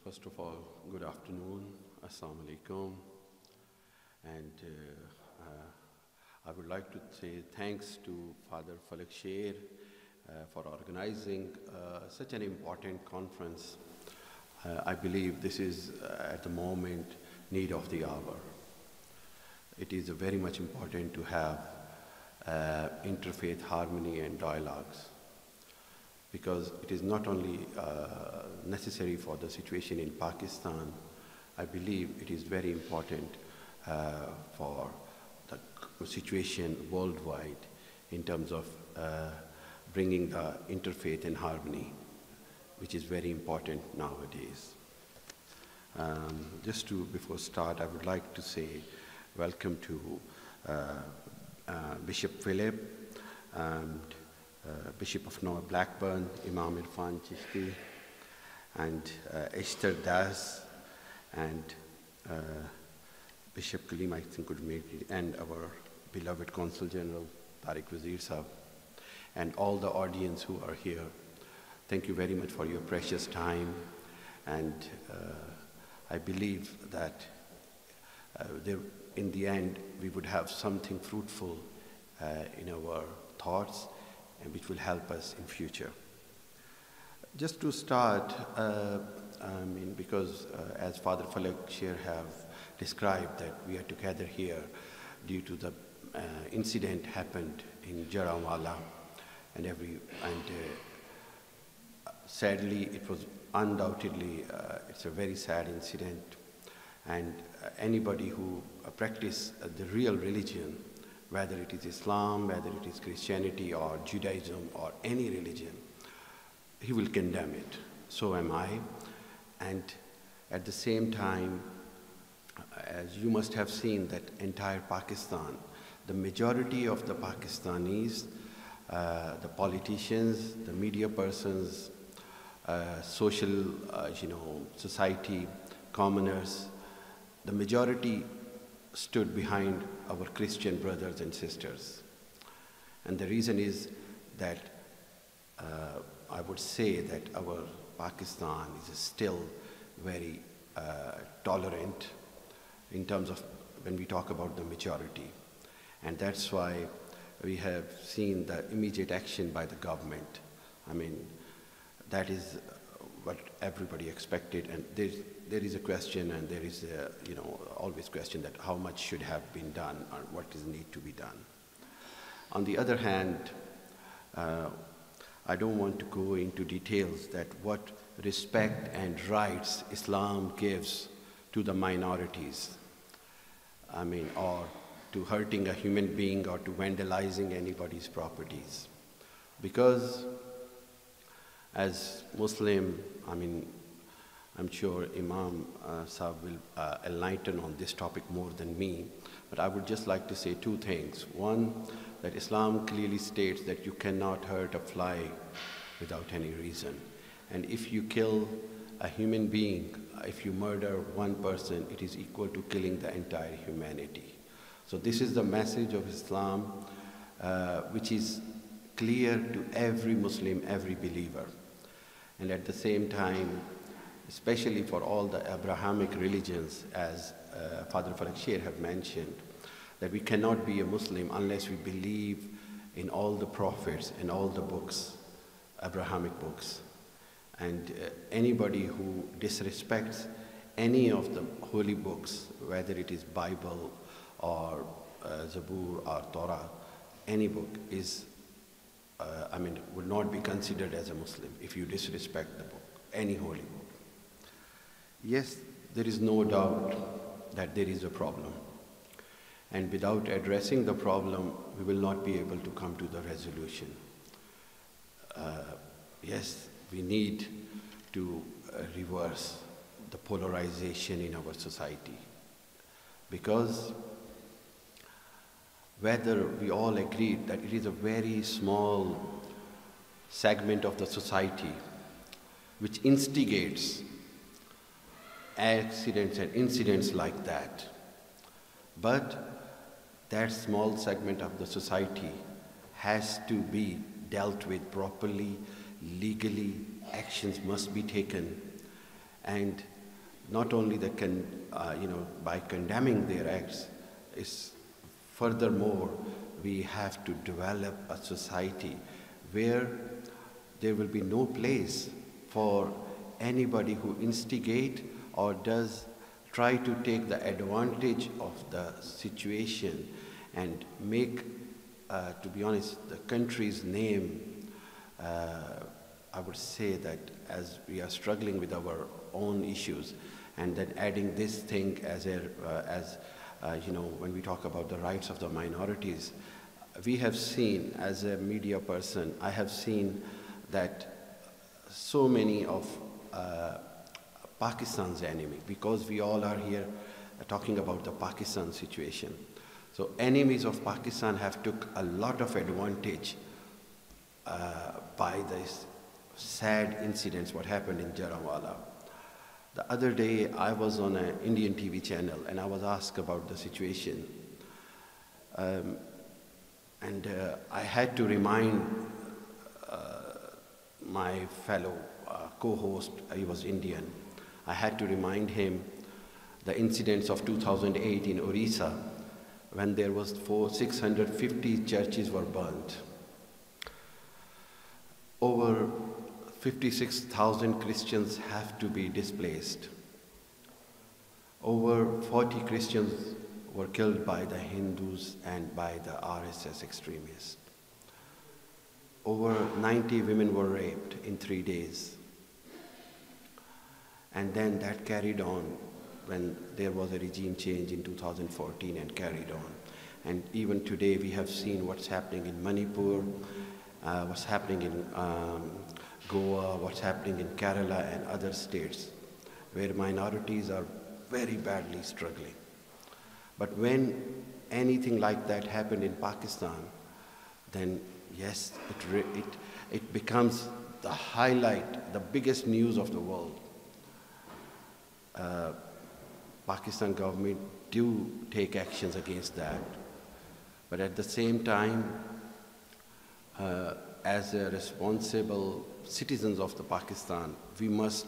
First of all, good afternoon, Assalamu alaikum, and I would like to say thanks to Father Falak Sher for organizing such an important conference. I believe this is at the moment need of the hour. It is very much important to have interfaith harmony and dialogues, because it is not only necessary for the situation in Pakistan. I believe it is very important for the situation worldwide in terms of bringing the interfaith and harmony, which is very important nowadays. Before start, I would like to say welcome to Bishop Philip and Bishop of North Blackburn, Imam Irfan Chishti, and Esther Das, and Bishop Kaleem, I think, could make it, and our beloved Consul General, Tariq Wazir Sahab, and all the audience who are here. Thank you very much for your precious time, and I believe that in the end, we would have something fruitful in our thoughts, and which will help us in future. Just to start, because as Father Falak Sher have described, that we are together here due to the incident happened in Jarawala, and sadly, it was undoubtedly it's a very sad incident, and anybody who practice the real religion, whether it is Islam, whether it is Christianity or Judaism or any religion, he will condemn it. So am I. And at the same time, as you must have seen, that entire Pakistan, the majority of the Pakistanis, the politicians, the media persons, social, society, commoners, the majority stood behind our Christian brothers and sisters. And the reason is that I would say that our Pakistan is still very tolerant in terms of when we talk about the majority. And that's why we have seen the immediate action by the government. I mean, that is what everybody expected, and there is a question, and there is always question that how much should have been done or what is need to be done. On the other hand, I don't want to go into details that what respect and rights Islam gives to the minorities, or to hurting a human being or to vandalizing anybody's properties. Because as Muslim, I'm sure Imam Sahib will enlighten on this topic more than me, but I would just like to say two things. One, that Islam clearly states that you cannot hurt a fly without any reason. And if you kill a human being, if you murder one person, it is equal to killing the entire humanity. So this is the message of Islam, which is clear to every Muslim, every believer. And at the same time, especially for all the Abrahamic religions, as Father Falak Sher have mentioned, that we cannot be a Muslim unless we believe in all the prophets and all the books, Abrahamic books. And anybody who disrespects any of the holy books, whether it is Bible or Zabur or Torah, any book is, would not be considered as a Muslim if you disrespect the book, any holy book. Yes, there is no doubt that there is a problem. And without addressing the problem, we will not be able to come to the resolution. Yes, we need to reverse the polarization in our society. Because whether we all agree that it is a very small segment of the society which instigates accidents and incidents like that, but that small segment of the society has to be dealt with properly, legally, actions must be taken, and not only by condemning their acts, is furthermore, we have to develop a society where there will be no place for anybody who instigate or does try to take the advantage of the situation and make, to be honest, the country's name, I would say that as we are struggling with our own issues, and then adding this thing as when we talk about the rights of the minorities, we have seen, as a media person, I have seen that so many of Pakistan's enemy, because we all are here talking about the Pakistan situation. So enemies of Pakistan have took a lot of advantage by this sad incidents what happened in Jallianwala. The other day I was on an Indian TV channel and I was asked about the situation. I had to remind my fellow co-host, he was Indian, I had to remind him the incidents of 2008 in Orissa when there was 650 churches were burnt. Over 56,000 Christians have to be displaced. Over 40 Christians were killed by the Hindus and by the RSS extremists. Over 90 women were raped in 3 days. And then that carried on when there was a regime change in 2014 and carried on. And even today we have seen what's happening in Manipur, what's happening in Goa, what's happening in Kerala and other states where minorities are very badly struggling. But when anything like that happened in Pakistan, then yes, it becomes the highlight, the biggest news of the world. Pakistan government do take actions against that. But at the same time, as a responsible citizens of the Pakistan, we must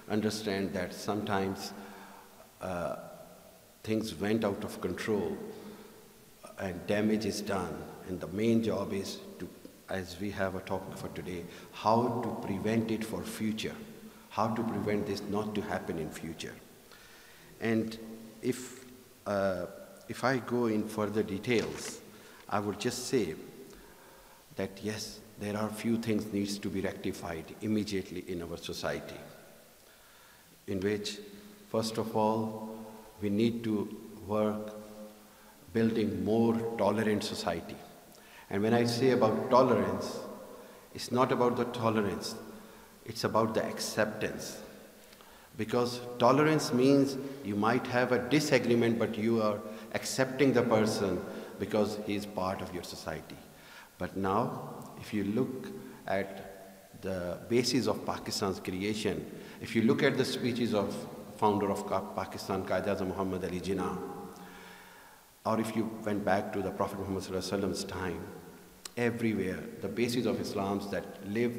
understand that sometimes things went out of control and damage is done. And the main job is to, as we have a topic for today, how to prevent it for future, how to prevent this not to happen in future. And if I go in further details, I would just say that yes, there are few things needs to be rectified immediately in our society, in which, first of all, we need to work building more tolerant society. And when I say about tolerance, it's not about the tolerance, it's about the acceptance. Because tolerance means you might have a disagreement, but you are accepting the person because he is part of your society. But now, if you look at the basis of Pakistan's creation, if you look at the speeches of founder of Pakistan, Quaid-e-Azam Muhammad Ali Jinnah, or if you went back to the Prophet Muhammad Sallallahu time, everywhere, the basis of Islam is that live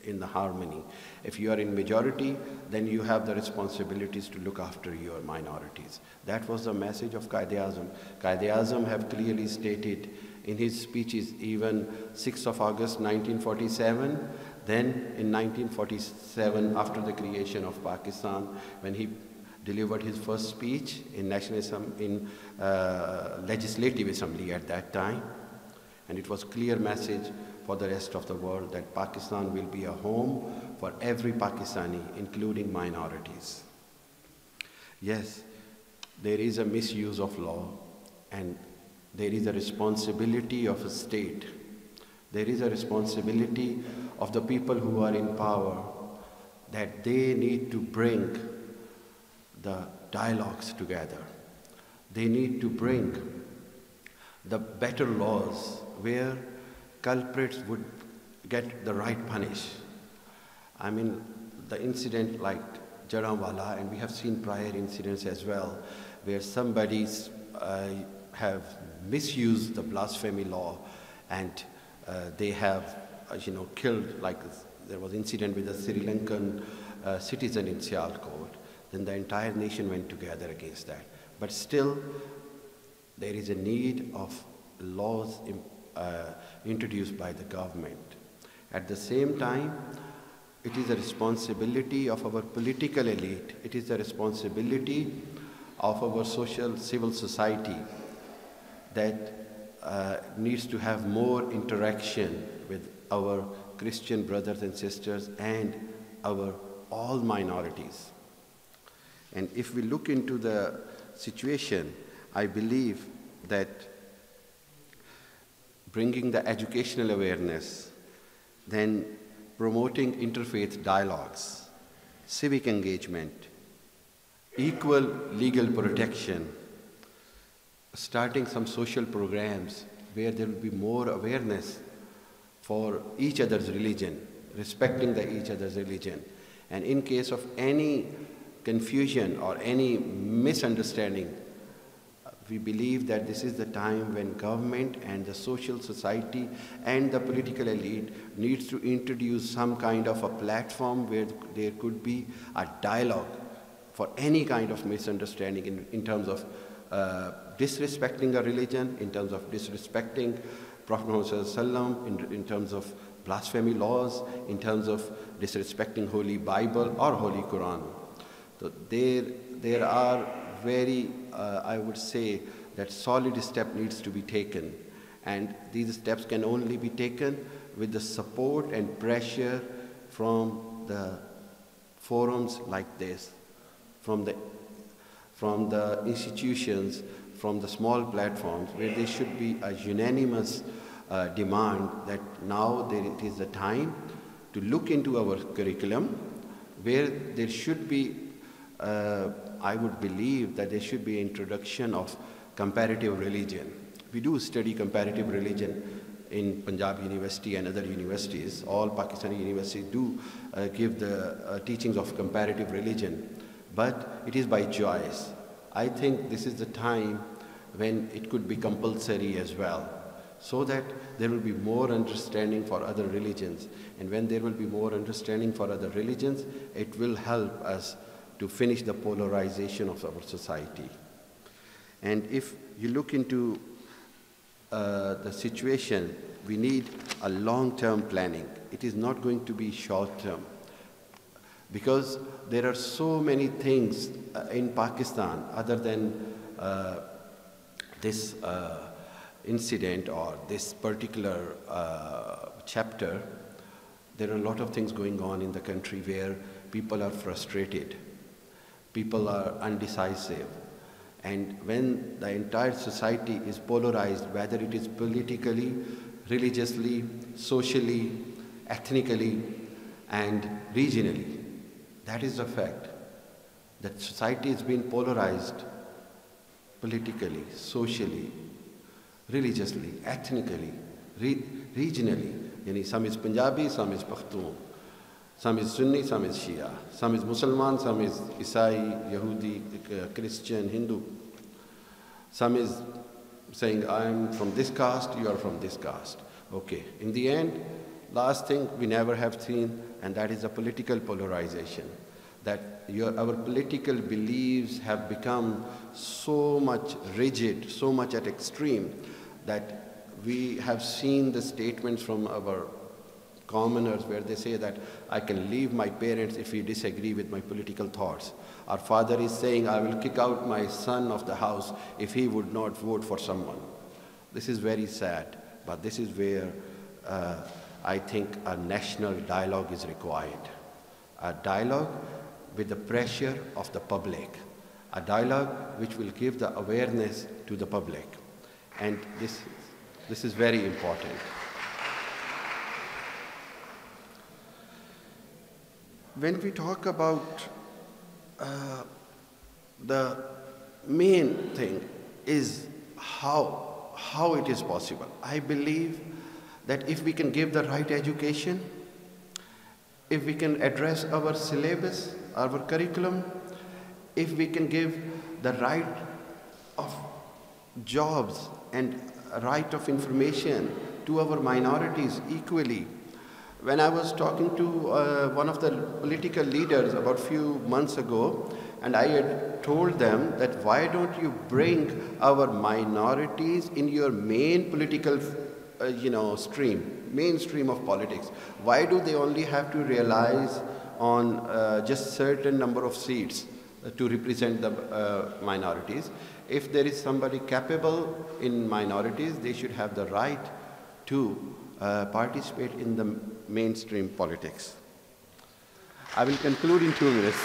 in the harmony. If you are in majority, then you have the responsibilities to look after your minorities. That was the message of Quaid-e-Azam. Quaid-e-Azam have clearly stated in his speeches, even 6th of August 1947, then in 1947, after the creation of Pakistan, when he delivered his first speech in Legislative Assembly at that time, and it was clear message for the rest of the world that Pakistan will be a home for every Pakistani, including minorities. Yes, there is a misuse of law, and there is a responsibility of a state. There is a responsibility of the people who are in power that they need to bring the dialogues together. They need to bring the better laws where culprits would get the right punish. I mean, the incident like Jallianwala, and we have seen prior incidents as well, where somebody's have misused the blasphemy law, and they have, killed, like there was incident with a Sri Lankan citizen in Sialkot. then the entire nation went together against that. But still, there is a need of laws introduced by the government. At the same time, it is the responsibility of our political elite, it is the responsibility of our civil society that needs to have more interaction with our Christian brothers and sisters and our all minorities. And if we look into the situation, I believe that bringing the educational awareness, then promoting interfaith dialogues, civic engagement, equal legal protection, starting some social programs where there will be more awareness for each other's religion, respecting each other's religion. And in case of any confusion or any misunderstanding, we believe that this is the time when government and the social society and the political elite needs to introduce some kind of a platform where there could be a dialogue for any kind of misunderstanding in terms of disrespecting a religion, in terms of disrespecting Prophet Muhammad in terms of blasphemy laws, in terms of disrespecting Holy Bible or Holy Quran. So there are very, I would say, that solid step needs to be taken. And these steps can only be taken with the support and pressure from the forums like this, from the institutions, from the small platforms, where there should be a unanimous demand that now it is the time to look into our curriculum, where there should be I would believe that there should be introduction of comparative religion. We do study comparative religion in Punjab University and other universities. All Pakistani universities do give the teachings of comparative religion, but it is by choice. I think this is the time when it could be compulsory as well, so that there will be more understanding for other religions. And when there will be more understanding for other religions, it will help us to finish the polarization of our society. And if you look into the situation, we need a long-term planning. It is not going to be short-term, because there are so many things in Pakistan other than this incident or this particular chapter. There are a lot of things going on in the country where people are frustrated. People are undecisive. And when the entire society is polarized, whether it is politically, religiously, socially, ethnically, and regionally, that is a fact. That society has been polarized politically, socially, religiously, ethnically, regionally. Yani some is Punjabi, some is Pakhtun. Some is Sunni, some is Shia. Some is Muslim, some is Isai, Yahudi, Christian, Hindu. Some is saying, I'm from this caste, you are from this caste. Okay. In the end, last thing we never have seen, and that is a political polarization. That our political beliefs have become so much rigid, so much at extreme, that we have seen the statements from our commoners where they say that I can leave my parents if we disagree with my political thoughts. Our father is saying, I will kick out my son of the house if he would not vote for someone. This is very sad, but this is where I think a national dialogue is required. A dialogue with the pressure of the public. A dialogue which will give the awareness to the public. And this is very important. When we talk about the main thing is how it is possible. I believe that if we can give the right education, if we can address our syllabus, our curriculum, if we can give the right of jobs and right of information to our minorities equally, When I was talking to one of the political leaders about few months ago, and I had told them that why don't you bring our minorities in your main political mainstream of politics? Why do they only have to realize on just certain number of seats to represent the minorities? If there is somebody capable in minorities, they should have the right to participate in the mainstream politics. I will conclude in 2 minutes.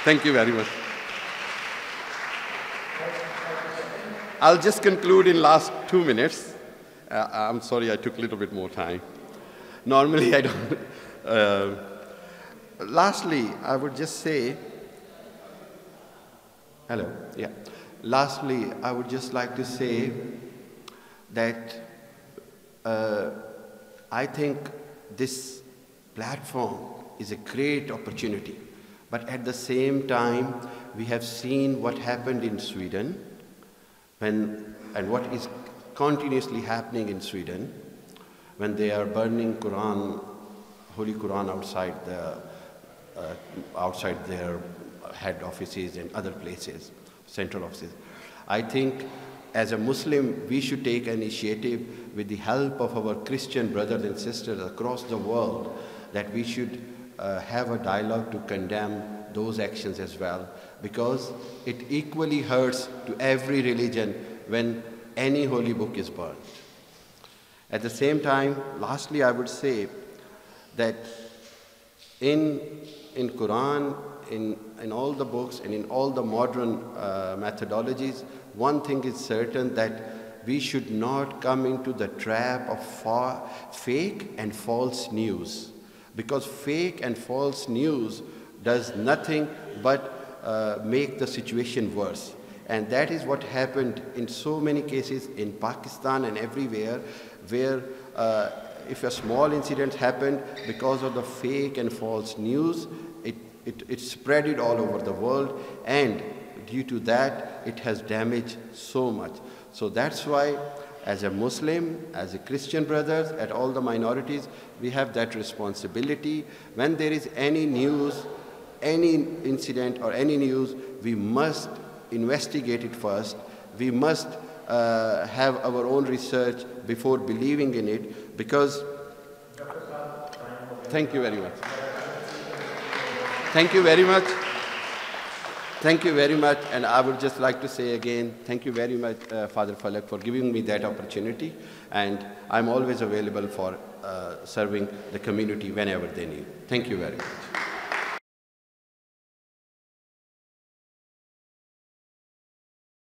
Thank you very much. I'll just conclude in last 2 minutes. I'm sorry I took a little bit more time. Normally I don't. Lastly, I would just say, hello, yeah. Lastly, I would just like to say that I think this platform is a great opportunity. But at the same time, we have seen what happened in Sweden and what is continuously happening in Sweden when they are burning Quran, Holy Quran outside their head offices and other places, central offices. I think as a Muslim, we should take initiative with the help of our Christian brothers and sisters across the world, that we should have a dialogue to condemn those actions as well, because it equally hurts to every religion when any holy book is burned. At the same time, lastly, I would say that in Quran, in all the books and in all the modern methodologies, one thing is certain, that we should not come into the trap of fake and false news. Because fake and false news does nothing but make the situation worse. And that is what happened in so many cases in Pakistan and everywhere, where if a small incident happened, because of the fake and false news, it spread it all over the world, and due to that, it has damaged so much. So that's why, as a Muslim, as a Christian brothers, at all the minorities, we have that responsibility. When there is any news, any incident or any news, we must investigate it first. We must have our own research before believing in it, because... Thank you very much. Thank you very much. Thank you very much, and I would just like to say again, thank you very much, Father Falak, for giving me that opportunity, and I'm always available for serving the community whenever they need. Thank you very much.